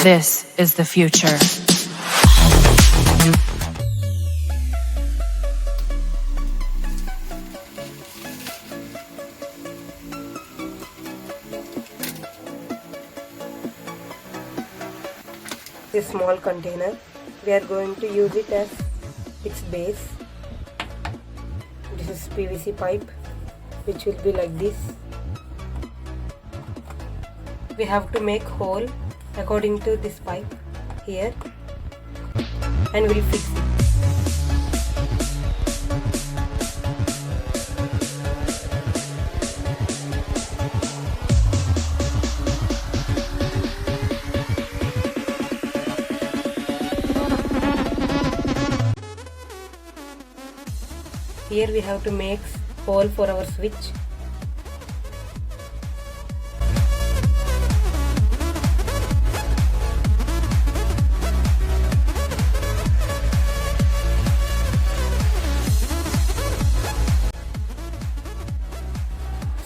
This is the future. This small container, we are going to use it as its base. This is PVC pipe, which will be like this. We have to make hole according to this pipe here, and we'll fix it. Here we have to make hole for our switch.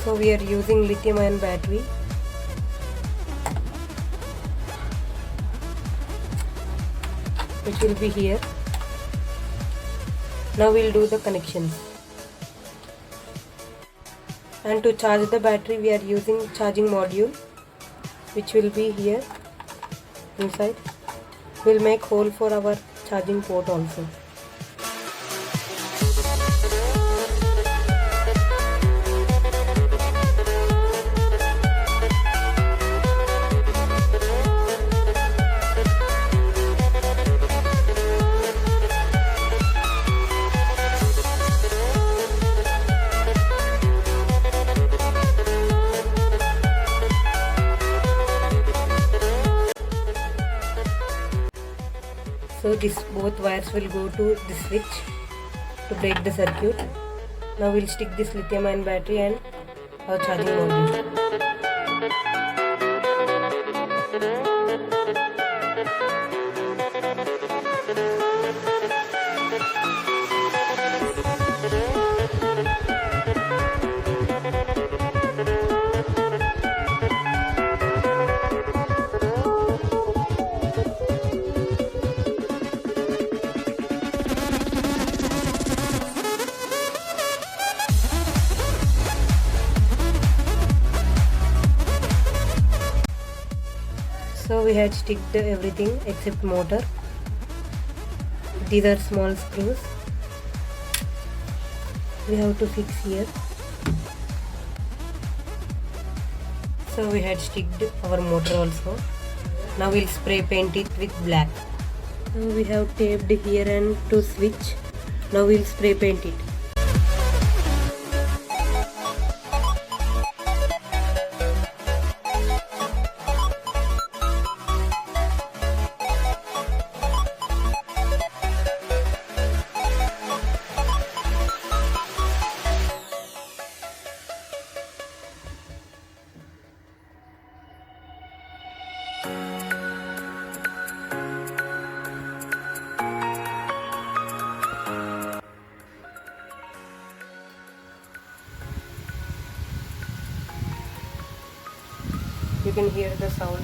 So we are using lithium-ion battery. Which will be here. Now we'll do the connections. And to charge the battery, we are using charging module, which will be here inside. We'll make hole for our charging port also. So both wires will go to the switch to break the circuit. Now we'll stick this lithium-ion battery and our charging module. So we had sticked everything except motor. These are small screws. We have to fix here. So we had sticked our motor also. Now we'll spray paint it with black. Now we have taped here and to switch. Now we'll spray paint it. You can hear the sound.